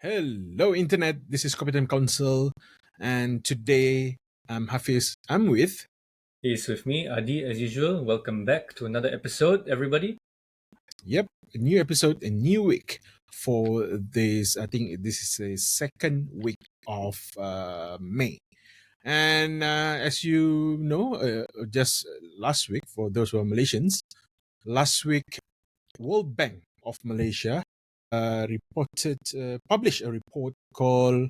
Hello, Internet. This is Kopitiam Council, and today I'm Haffiz. I'm with. Is with me, Adi, as usual. Welcome back to another episode, everybody. Yep, a new episode, a new week for this. I think this is the second week of May. And as you know, just last week, for those who are Malaysians, last week, World Bank of Malaysia published a report called,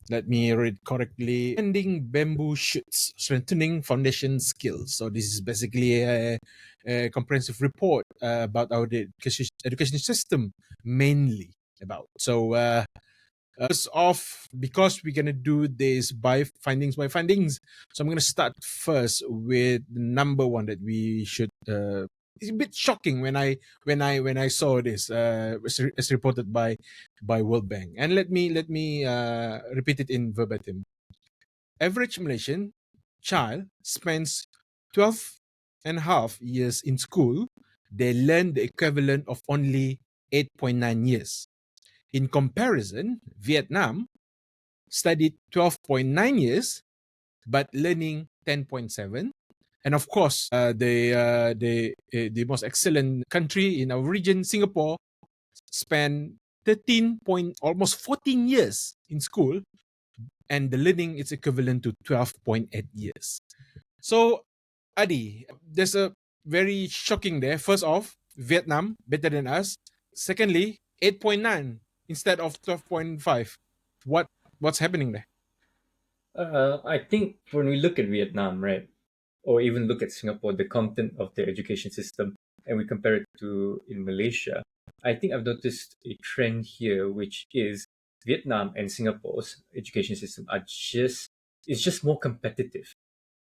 let me read correctly, ending bamboo shoots, strengthening foundation skills. So this is basically a comprehensive report about our education system, mainly about. So first off, because we're gonna do this by findings, so I'm gonna start first with the number one that we should. It's a bit shocking when I saw this as reported by World Bank, and let me repeat it in verbatim. Average Malaysian child spends 12 and a half years in school. They learn the equivalent of only 8.9 years. In comparison, Vietnam studied 12.9 years, but learning 10.7. And of course, the most excellent country in our region, Singapore, spent 13 point almost 14 years in school, and the learning is equivalent to 12.8 years. So, Adi, there's a very shocking there. First off, Vietnam better than us. Secondly, 8.9 instead of 12.5. What's happening there? I think when we look at Vietnam, right, or even look at Singapore, the content of their education system, and we compare it to in Malaysia, I think I've noticed a trend here, which is Vietnam and Singapore's education system it's just more competitive.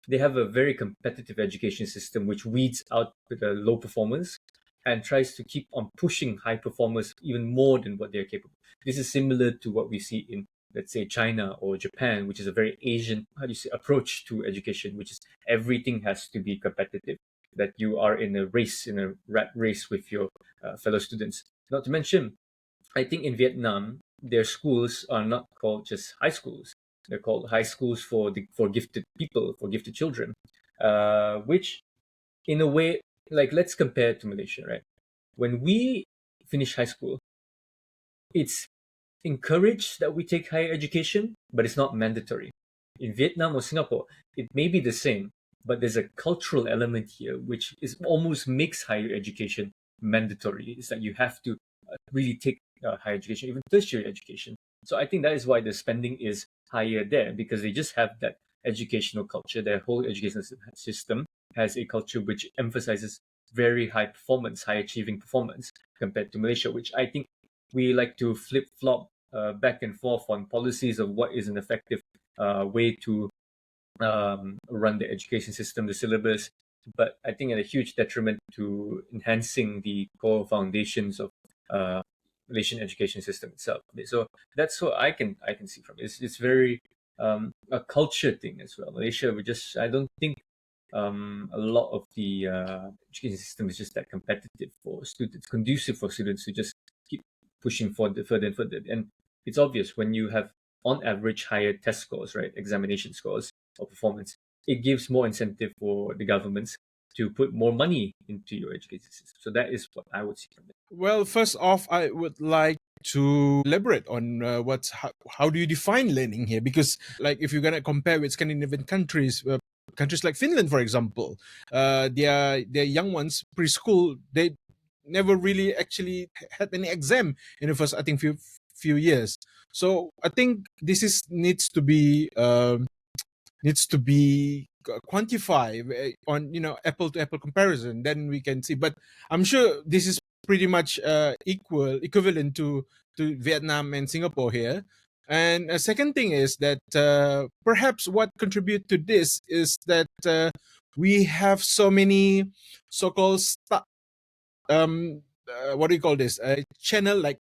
They have a very competitive education system which weeds out the low performers and tries to keep on pushing high performers even more than what they're capable. This is similar to what we see in, let's say, China or Japan, which is a very Asian, how do you say, approach to education, which is everything has to be competitive, that you are in a race, in a rat race with your fellow students. Not to mention, I think in Vietnam, their schools are not called just high schools. They're called high schools for gifted people, for gifted children, which in a way, like let's compare it to Malaysia, right? When we finish high school, it's encouraged that we take higher education, but it's not mandatory. In Vietnam or Singapore, it may be the same, but there's a cultural element here which is almost makes higher education mandatory. It's that you have to really take higher education, even tertiary education. So I think that is why the spending is higher there, because they just have that educational culture. Their whole education system has a culture which emphasizes very high performance, high achieving performance compared to Malaysia, which I think we like to flip flop back and forth on policies of what is an effective way to run the education system, the syllabus. But I think at a huge detriment to enhancing the core foundations of uh, Malaysian education system itself. So that's what I can see from it. It's very a culture thing as well. Malaysia, I don't think a lot of the education system is just that competitive for students, conducive for students to just keep pushing further and further. And it's obvious when you have, on average, higher test scores, right, examination scores or performance, it gives more incentive for the governments to put more money into your education system. So that is what I would see from it. Well, first off, I would like to elaborate on how do you define learning here? Because, like, if you're gonna compare with Scandinavian countries, countries like Finland, for example, their young ones preschool, they never really actually had any exam in the first, I think, few years. So I think this is needs to be quantified on apple to apple comparison. Then we can see, but I'm sure this is pretty much equivalent to Vietnam and Singapore here. And a second thing is that perhaps what contribute to this is that we have so many so-called what do you call this, a channel like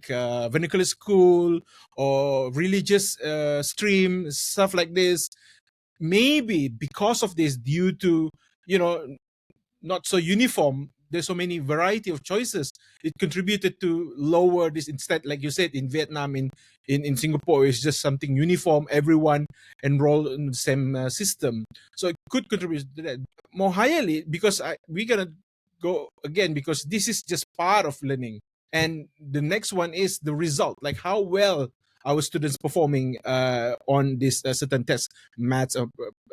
vernacular school or religious stream, stuff like this. Maybe because of this, due to you know not so uniform, there's so many variety of choices it contributed to lower this. Instead, like you said, in Vietnam, in Singapore, it's just something uniform. Everyone enrolled in the same system, so it could contribute to that more highly, because we're gonna go again, because this is just part of learning, and the next one is the result, like how well our students performing on this certain test, maths or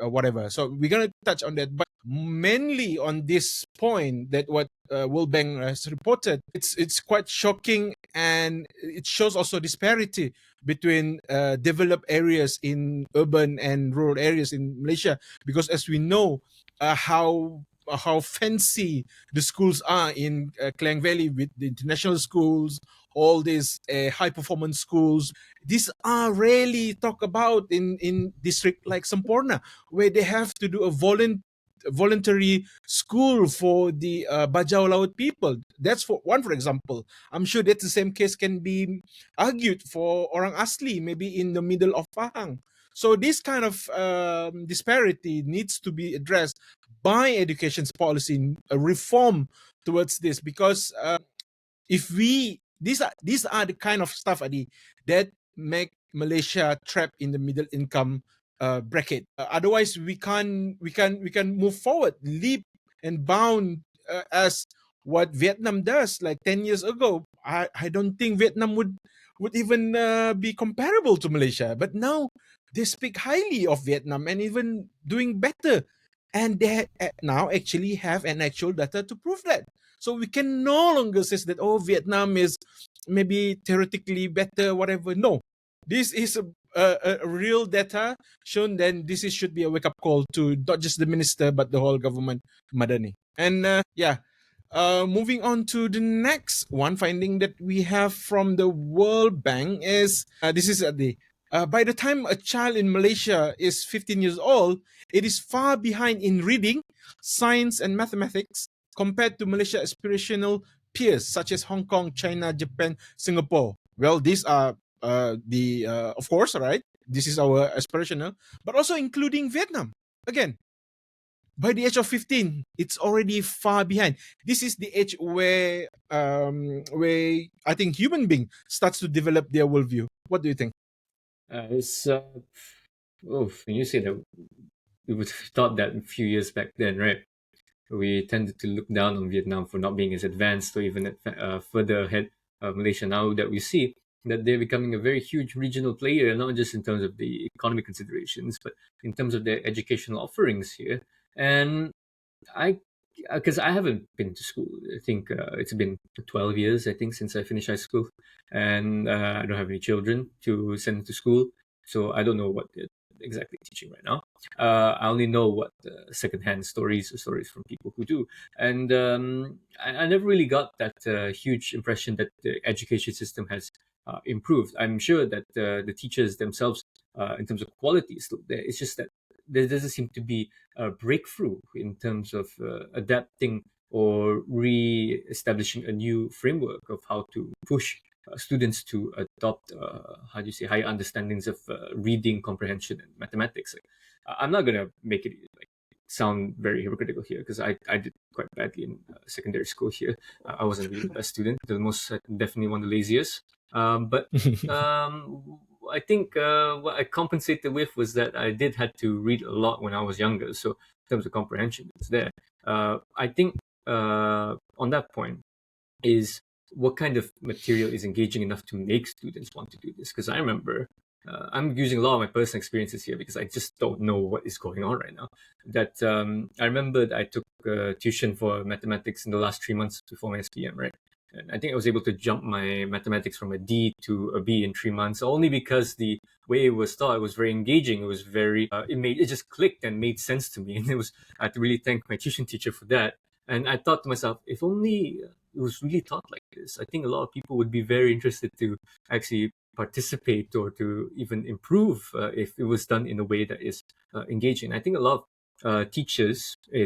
whatever. So we're gonna touch on that, but mainly on this point that what World Bank has reported, it's quite shocking, and it shows also disparity between developed areas in urban and rural areas in Malaysia, because as we know, how fancy the schools are in Klang Valley, with the international schools, all these high performance schools. These are rarely talked about in district like Semporna, where they have to do a voluntary school for the Bajau Laut people. That's for one, for example. I'm sure that the same case can be argued for orang asli, maybe in the middle of Pahang. So this kind of disparity needs to be addressed by education's policy reform towards this, because if we these are the kind of stuff, Adi, that make Malaysia trapped in the middle income bracket. Otherwise, we can move forward, leap and bound, as what Vietnam does like 10 years ago. I don't think Vietnam would even be comparable to Malaysia. But now they speak highly of Vietnam and even doing better. And they now actually have an actual data to prove that. So we can no longer say that, oh, Vietnam is maybe theoretically better, whatever. No, this is a real data shown. Then should be a wake up call to not just the minister but the whole government, Madani. And moving on to the next one finding that we have from the World Bank is this is at the by the time a child in Malaysia is 15 years old, it is far behind in reading, science, and mathematics compared to Malaysia aspirational peers such as Hong Kong, China, Japan, Singapore. Well, these are of course, right? This is our aspirational, but also including Vietnam. Again, by the age of 15, it's already far behind. This is the age where I think human being starts to develop their worldview. What do you think? When you say that, we would have thought that a few years back then, right? We tended to look down on Vietnam for not being as advanced or even further ahead of Malaysia. Now that we see that they're becoming a very huge regional player, not just in terms of the economic considerations, but in terms of their educational offerings here. And because I haven't been to school. I think it's been 12 years, I think, since I finished high school. And I don't have any children to send to school. So I don't know what they're exactly teaching right now. I only know what secondhand stories from people who do. And I never really got that huge impression that the education system has improved. I'm sure that the teachers themselves, in terms of quality, is still there. It's just that there doesn't seem to be a breakthrough in terms of adapting or re-establishing a new framework of how to push students to adopt higher understandings of reading, comprehension, and mathematics. I'm not gonna make it sound very hypocritical here, because I did quite badly in secondary school here. I wasn't really the best student, the most definitely one of the laziest. But I think what I compensated with was that I did had to read a lot when I was younger. So in terms of comprehension, it's there. I think on that point is what kind of material is engaging enough to make students want to do this. Because I remember, I'm using a lot of my personal experiences here because I just don't know what is going on right now. That I remember that I took tuition for mathematics in the last 3 months before my SPM, right? And I think I was able to jump my mathematics from a D to a B in 3 months, only because the way it was taught, it was very engaging. It was very, it just clicked and made sense to me. And I had to really thank my tuition teacher for that. And I thought to myself, if only it was really taught like this, I think a lot of people would be very interested to actually participate or to even improve if it was done in a way that is engaging. I think a lot of teachers I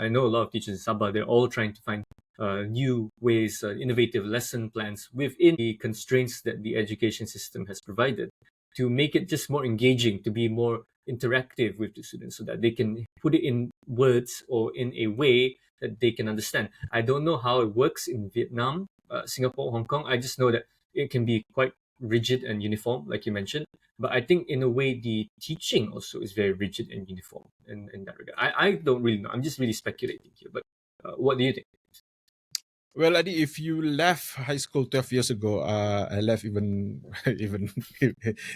know a lot of teachers in Sabah, they're all trying to find new ways, innovative lesson plans within the constraints that the education system has provided to make it just more engaging, to be more interactive with the students so that they can put it in words or in a way that they can understand. I don't know how it works in Vietnam, Singapore, Hong Kong. I just know that it can be quite rigid and uniform, like you mentioned. But I think in a way the teaching also is very rigid and uniform in that regard. I don't really know. I'm just really speculating here. But what do you think? Well, Adi, if you left high school 12 years ago, I left even even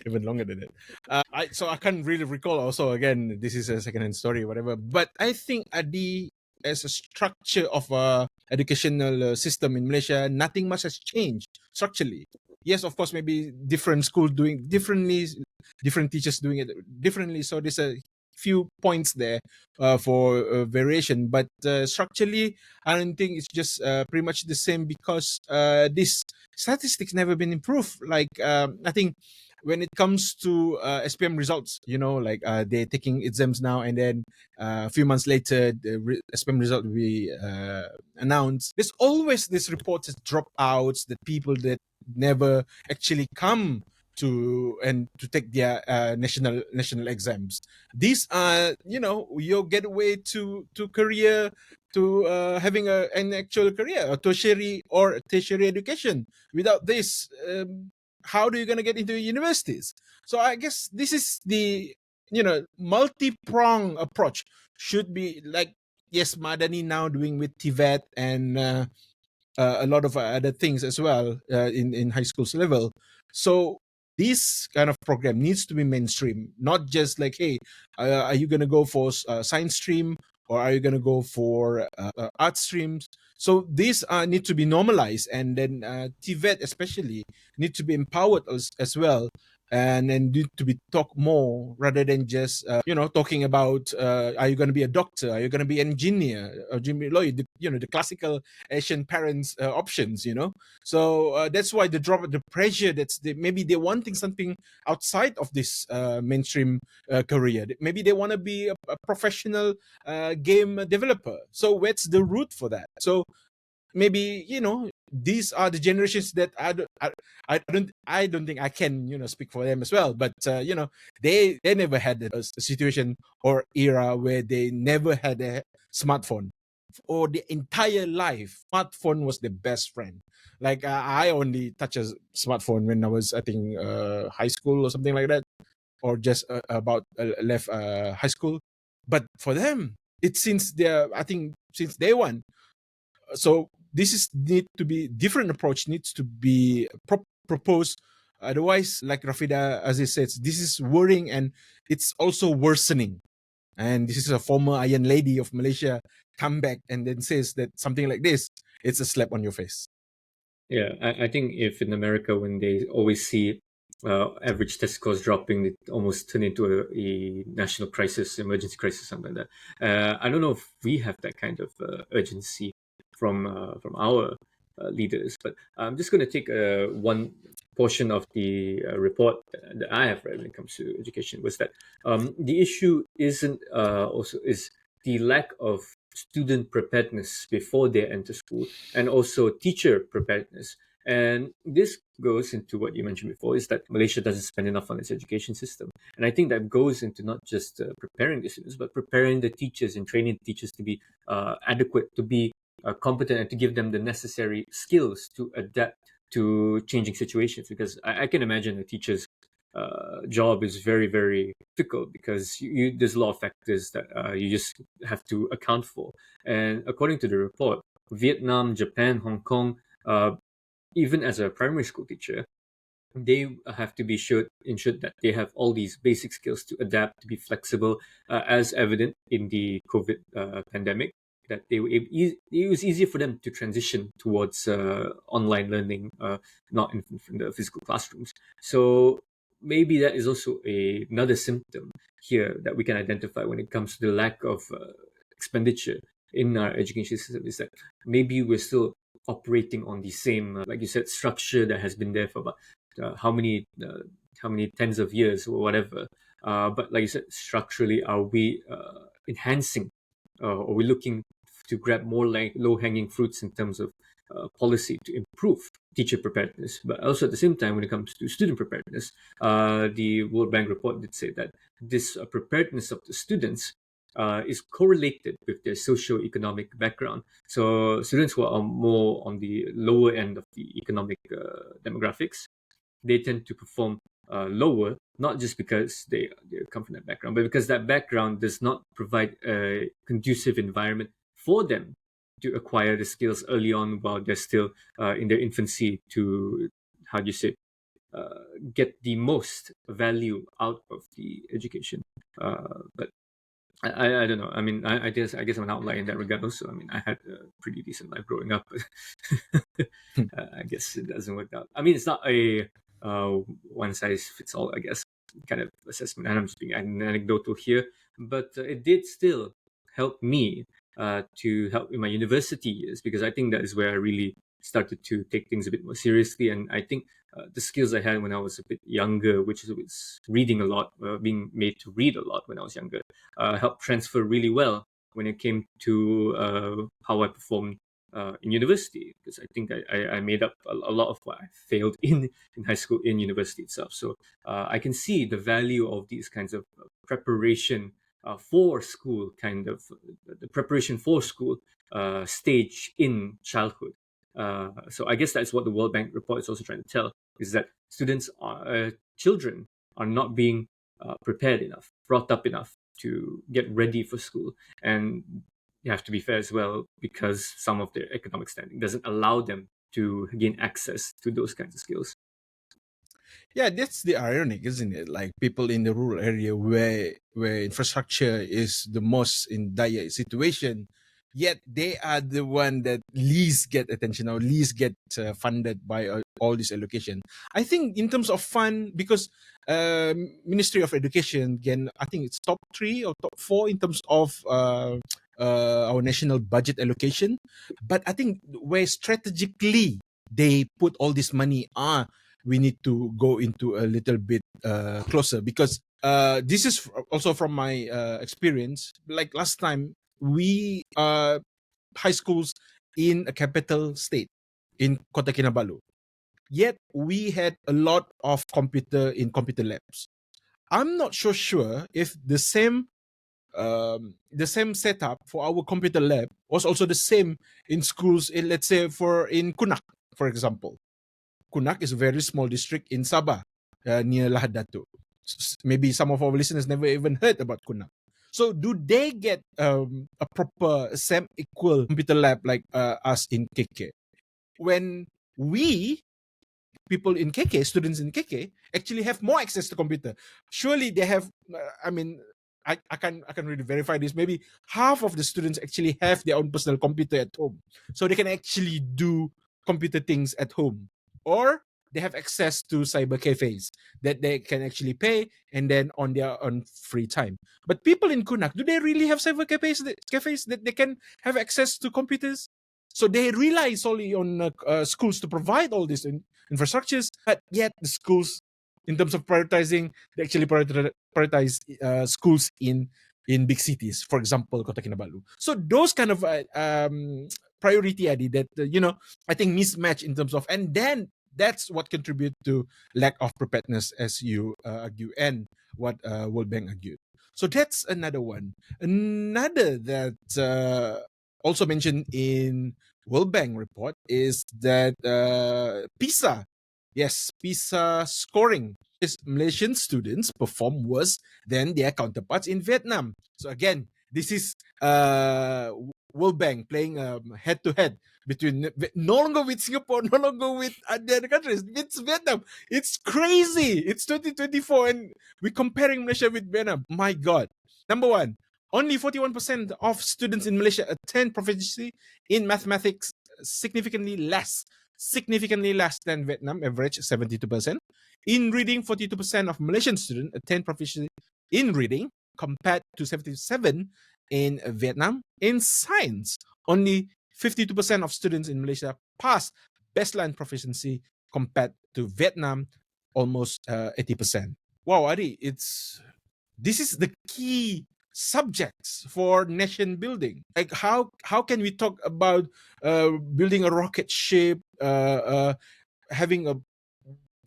even longer than that. So I can't really recall. Also, again, this is a second-hand story, whatever. But I think Adi, as a structure of a educational system in Malaysia, nothing much has changed structurally. Yes, of course, maybe different schools doing differently, different teachers doing it differently. So there's a few points there for variation, but structurally, I don't think it's just pretty much the same because this statistics never been improved. Like I think when it comes to SPM results, like they're taking exams now, and then a few months later, the SPM result will be announced. There's always this reports of dropouts, that people that never actually come to take their national exams. These are your gateway to career, to having an actual career, a tertiary education. Without this, how are you going to get into universities? So I guess this is the multi-prong approach. Should be like, yes, Madani now doing with TVET and a lot of other things as well in high school's level. So this kind of program needs to be mainstream, not just like, hey, are you going to go for science stream, or are you going to go for art streams? So these need to be normalized, and then TVET especially need to be empowered as well, and then need to be talked more, rather than just talking about are you going to be a doctor, are you going to be an engineer, or lawyer, the classical Asian parents options. So that's why the pressure, maybe they're wanting something outside of this mainstream career. Maybe they want to be a professional game developer. So where's the route for that? So maybe these are the generations that I don't think I can speak for them as well, but they never had a situation or era where they never had a smartphone, or the entire life. Smartphone was the best friend. Like I only touched a smartphone when I was, I think, high school or something like that, or just about left high school. But for them, it's since I think since day one. So this is need to be different approach needs to be proposed. Otherwise, like Rafida Aziz says, this is worrying, and it's also worsening. And this is a former Iron Lady of Malaysia come back and then says that something like this, it's a slap on your face. Yeah, I think if in America, when they always see average test scores dropping, it almost turn into a national crisis, emergency crisis, something like that. I don't know if we have that kind of urgency from our leaders, but I'm just going to take one portion of the report that I have read when it comes to education, was that the issue isn't also is the lack of student preparedness before they enter school, and also teacher preparedness. And this goes into what you mentioned before, is that Malaysia doesn't spend enough on its education system. And I think that goes into not just preparing the students, but preparing the teachers and training the teachers to be adequate, to be competent, and to give them the necessary skills to adapt to changing situations. Because I can imagine a teacher's job is very, very difficult, because there's a lot of factors that you just have to account for. And according to the report, Vietnam, Japan, Hong Kong, even as a primary school teacher, they have to be ensured that they have all these basic skills to adapt, to be flexible, as evident in the COVID pandemic. That it was easier for them to transition towards online learning, not in the physical classrooms. So maybe that is also another symptom here that we can identify when it comes to the lack of expenditure in our education system, is that maybe we're still operating on the same, like you said, structure that has been there for about how many tens of years or whatever. But like you said, structurally, are we enhancing, or are we looking to grab more like low hanging fruits in terms of policy to improve teacher preparedness? But also at the same time, when it comes to student preparedness, the World Bank report did say that this preparedness of the students is correlated with their socio-economic background. So students who are more on the lower end of the economic demographics, they tend to perform lower, not just because they come from that background, but because that background does not provide a conducive environment for them to acquire the skills early on while they're still in their infancy to, how do you say, get the most value out of the education. But I don't know. I mean, I guess I'm an outlier in that regard. Also, I mean, I had a pretty decent life growing up. I guess it doesn't work out. I mean, it's not a one size fits all, I guess, kind of assessment. And I'm just being anecdotal here, but it did still help me to help in my university years, because I think that is where I really started to take things a bit more seriously. And I think the skills I had when I was a bit younger, which was reading a lot, being made to read a lot when I was younger, helped transfer really well when it came to how I performed in university, because I think I made up a lot of what I failed in high school, in university itself. So I can see the value of these kinds of preparation for school, kind of the preparation for school stage in childhood. So I guess that's what the World Bank report is also trying to tell, is that children are not being prepared enough, brought up enough to get ready for school. And you have to be fair as well, because some of their economic standing doesn't allow them to gain access to those kinds of skills. Yeah, that's the ironic, isn't it? Like people in the rural area where infrastructure is the most in dire situation, yet they are the one that least get attention or least get funded by all this allocation. I think in terms of fund, because Ministry of Education, again, I think it's top 3 or top 4 in terms of our national budget allocation. But I think where strategically they put all this money we need to go into a little bit closer, because this is also from my experience. Like last time, we high schools in a capital state in Kota Kinabalu. Yet we had a lot of computer labs. I'm not so sure if the same setup for our computer lab was also the same in schools in, let's say, in Kunak, for example. Kunak is a very small district in Sabah, near Lahad Datu. Maybe some of our listeners never even heard about Kunak. So, do they get a proper, same equal computer lab like us in KK? When we, people in KK, students in KK, actually have more access to computer. Surely they have. I mean, I can really verify this. Maybe half of the students actually have their own personal computer at home, so they can actually do computer things at home, or they have access to cyber cafes that they can actually pay and then on their own free time. But people in Kunak, do they really have cyber cafes that they can have access to computers? So they rely solely on schools to provide all these infrastructures, but yet the schools, in terms of prioritizing, they actually prioritize schools in big cities, for example, Kota Kinabalu. So those kind of priority, Adi, that I think mismatch in terms of, and then that's what contribute to lack of preparedness, as you argue, and what World Bank argued. So that's another one. Another that also mentioned in World Bank report is that PISA, yes, PISA scoring, is Malaysian students perform worse than their counterparts in Vietnam. So again, this is World Bank playing head to head between, no longer with Singapore, no longer with other countries. It's Vietnam. It's crazy. It's 2024 and we're comparing Malaysia with Vietnam. My God. Number one, only 41% of students in Malaysia attend proficiency in mathematics, significantly less than Vietnam average, 72%. In reading, 42% of Malaysian students attend proficiency in reading, compared to 77% in Vietnam. In science, only 52% of students in Malaysia pass baseline proficiency, compared to Vietnam, almost 80%. Wow, Adi, this is the key subjects for nation building. Like how can we talk about building a rocket ship, having a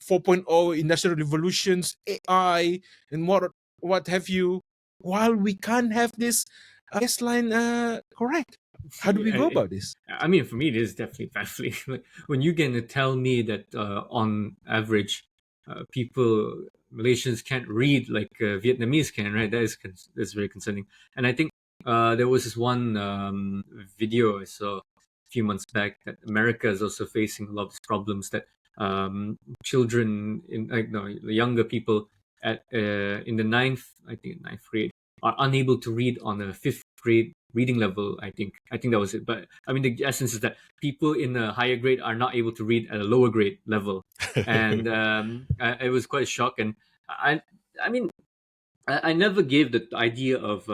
4.0 industrial revolutions, AI, and what have you, while we can't have this baseline correct? How do we go about this? I mean, for me, it is definitely baffling. Like, when you can tell me that on average, people Malaysians can't read like Vietnamese can, right? That's very concerning. And I think there was this one video I saw a few months back that America is also facing a lot of these problems that children in like no younger people at in the ninth grade are unable to read on a fifth grade reading level. I think that was it. But I mean, the essence is that people in a higher grade are not able to read at a lower grade level, and it was quite a shock. And I mean, I never gave the idea of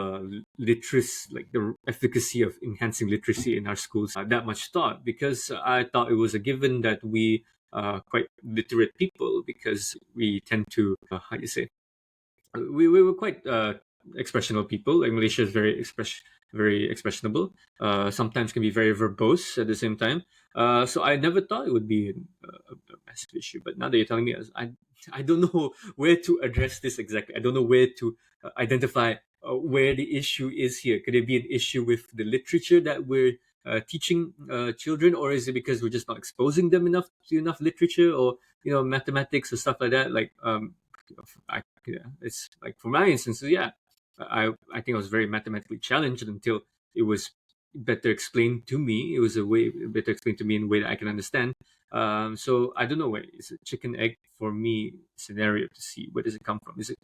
literacy, like the efficacy of enhancing literacy in our schools, that much thought, because I thought it was a given that we are quite literate people because we tend to, how do you say, we were quite expressional people. Like Malaysia is very expressionable. Sometimes can be very verbose at the same time. So I never thought it would be a massive issue. But now that you're telling me, I don't know where to address this exactly. I don't know where to identify where the issue is here. Could it be an issue with the literature that we're teaching children, or is it because we're just not exposing them enough to enough literature, or mathematics or stuff like that? Like yeah, it's like for my instance, yeah, I think I was very mathematically challenged until it was better explained to me. It was a way better explained to me in a way that I can understand. So I don't know where it's a chicken egg for me scenario to see where does it come from. Is it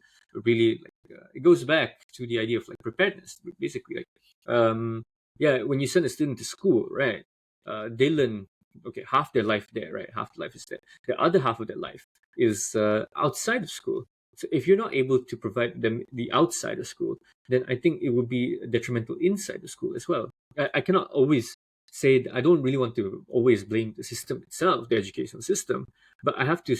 really like it goes back to the idea of like preparedness, basically. Like yeah, when you send a student to school, right? They learn okay half their life there, right? Half the life is there. The other half of their life is outside of school. So if you're not able to provide them the outside of school, then I think it would be detrimental inside the school as well. I cannot always say that I don't really want to always blame the system itself, the educational system, but I have to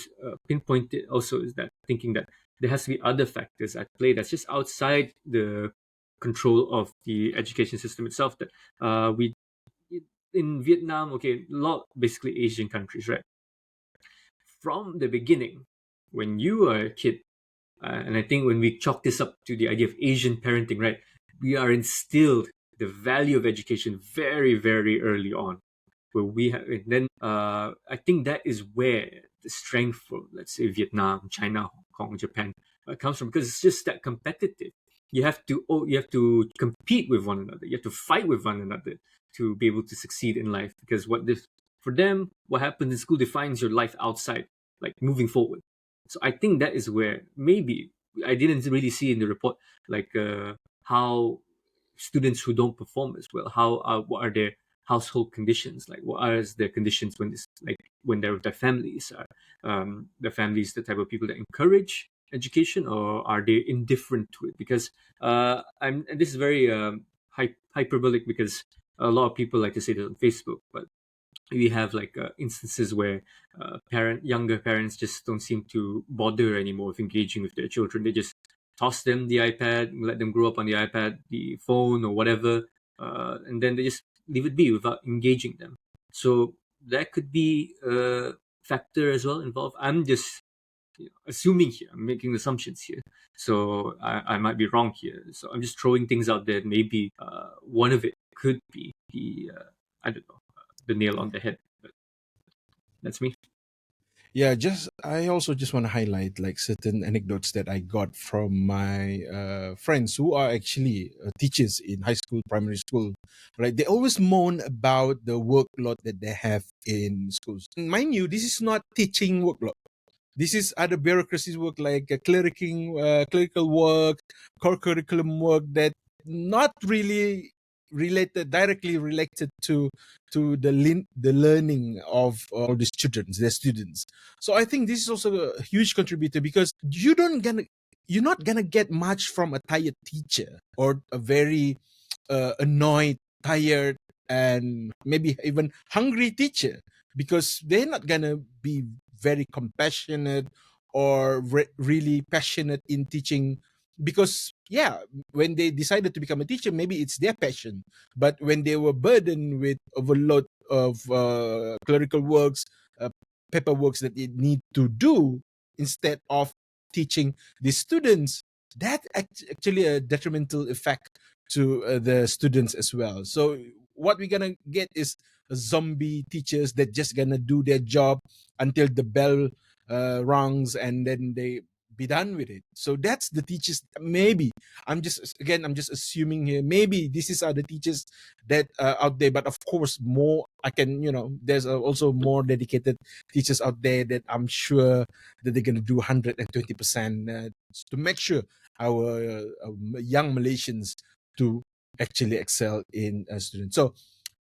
pinpoint it also is that thinking that there has to be other factors at play that's just outside the control of the education system itself. That we in Vietnam, okay, a lot basically Asian countries, right? From the beginning, when you are a kid, and I think when we chalk this up to the idea of Asian parenting, right, we are instilled the value of education very, very early on. Where we have, and then I think that is where the strength for, let's say, Vietnam, China, Hong Kong, Japan comes from, because it's just that competitive. You have to compete with one another. You have to fight with one another to be able to succeed in life. Because what this for them, what happens in school defines your life outside, like moving forward. So I think that is where maybe I didn't really see in the report like how students who don't perform as well, how what are their household conditions, like what are their conditions when this like when they're with their families, are the families the type of people that encourage education, or are they indifferent to it? Because I'm and this is very hyperbolic, because a lot of people like to say this on Facebook, but we have like instances where younger parents just don't seem to bother anymore with engaging with their children. They just toss them the iPad, let them grow up on the iPad, the phone, or whatever, and then they just leave it be without engaging them. So that could be a factor as well involved. I'm just assuming here, I'm making assumptions here, so I might be wrong here. So I'm just throwing things out there. Maybe one of it could be the I don't know, the nail on the head. But that's me. Yeah, just I also just want to highlight like certain anecdotes that I got from my friends who are actually teachers in high school, primary school. Right, they always moan about the workload that they have in schools. Mind you, this is not teaching workload. This is other bureaucracies work like clerical work, core curriculum work that not really directly related to the learning of all the students, their students. So I think this is also a huge contributor, because you're not gonna get much from a tired teacher or a very annoyed, tired, and maybe even hungry teacher, because they're not gonna be very compassionate or really passionate in teaching. Because yeah, when they decided to become a teacher, maybe it's their passion, but when they were burdened with overload of clerical works, uh, paperworks that they need to do instead of teaching the students, that actually a detrimental effect to the students as well. So what we're gonna get is zombie teachers that just gonna do their job until the bell rings, and then they be done with it. So that's the teachers. Maybe I'm just assuming here. Maybe this is the teachers that out there, but of course more. I can there's also more dedicated teachers out there that I'm sure that they're gonna do 120% to make sure our young Malaysians to actually excel in students. So,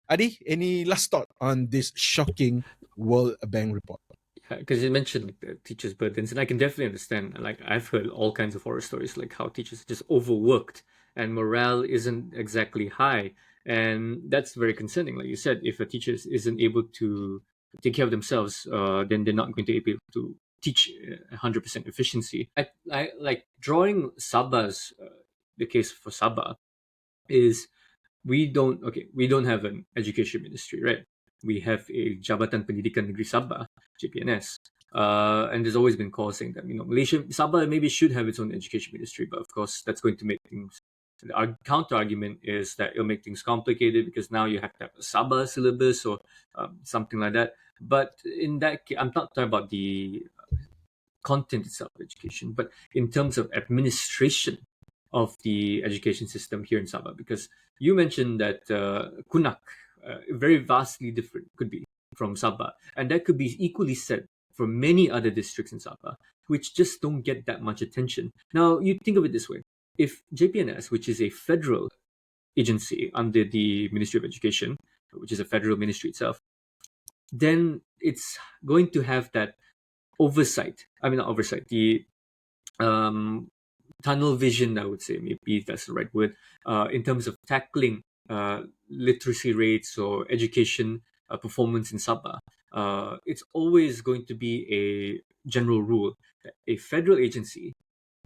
Adi, any last thought on this shocking World Bank report? Because you mentioned like the teachers' burdens, and I can definitely understand. Like I've heard all kinds of horror stories, like how teachers are just overworked and morale isn't exactly high, and that's very concerning. Like you said, if a teacher isn't able to take care of themselves, then they're not going to be able to teach 100% efficiency. I like drawing Sabah's the case for Sabah is we don't have an education ministry, right? We have a Jabatan Pendidikan Negeri Sabah, JPNS. And there's always been calls saying that Malaysia Sabah maybe should have its own education ministry, but of course that's going to make things. Our counter argument is that it'll make things complicated because now you have to have a Sabah syllabus or something like that. But in that case, I'm not talking about the content itself of education, but in terms of administration of the education system here in Sabah. Because you mentioned that Kunak, very vastly different could be from Sabah, and that could be equally said for many other districts in Sabah, which just don't get that much attention. Now, you think of it this way: if JPNS, which is a federal agency under the Ministry of Education, which is a federal ministry itself, then it's going to have that oversight. I mean, not oversight. The um, tunnel vision, I would say, maybe that's the right word, in terms of tackling literacy rates or education performance in Sabah. It's always going to be a general rule that a federal agency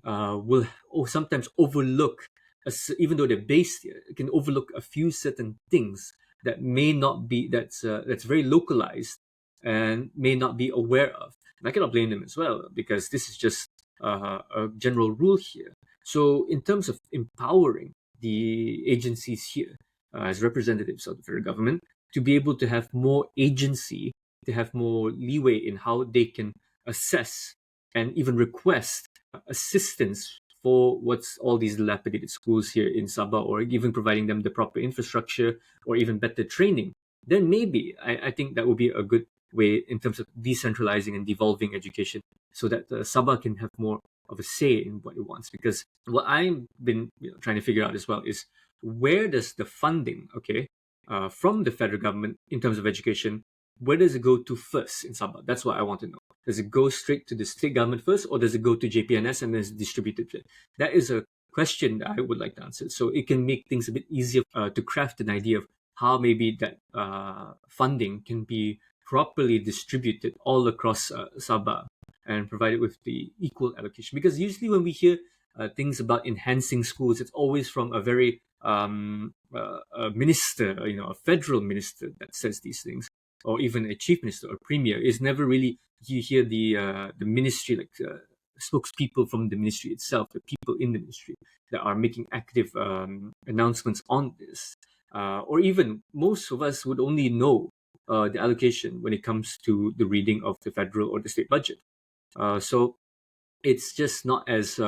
will sometimes overlook, even though they're based here, it can overlook a few certain things that may not be that's very localized and may not be aware of. And I cannot blame them as well because this is just a general rule here. So, in terms of empowering the agencies here as representatives of the federal government to be able to have more agency, to have more leeway in how they can assess and even request assistance for what's all these dilapidated schools here in Sabah, or even providing them the proper infrastructure or even better training, then maybe I think that would be a good way in terms of decentralizing and devolving education so that Sabah can have more of a say in what it wants. Because what I've been trying to figure out as well is where does the funding, from the federal government in terms of education, where does it go to first in Sabah? That's what I want to know. Does it go straight to the state government first, or does it go to JPNS and then it's distributed? That is a question that I would like to answer. So it can make things a bit easier to craft an idea of how maybe that funding can be properly distributed all across Sabah and provided with the equal allocation. Because usually when we hear things about enhancing schools, it's always from a very a minister, a federal minister that says these things, or even a chief minister or premier. Is never really you hear the ministry, like spokespeople from the ministry itself, the people in the ministry that are making active announcements on this. Or even most of us would only know the allocation when it comes to the reading of the federal or the state budget. So it's just not as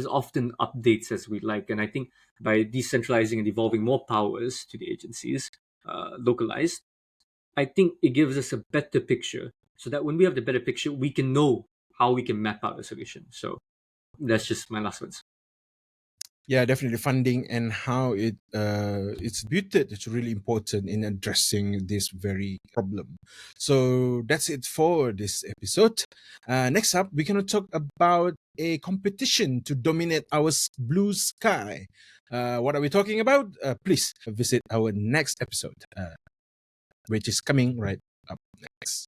often updates as we'd like. And I think by decentralizing and devolving more powers to the agencies, localized, I think it gives us a better picture so that when we have the better picture, we can know how we can map out a solution. So that's just my last words. Yeah, definitely funding and how it's built. It's really important in addressing this very problem. So that's it for this episode. Next up, we're gonna talk about a competition to dominate our blue sky. What are we talking about? Please visit our next episode, which is coming right up next.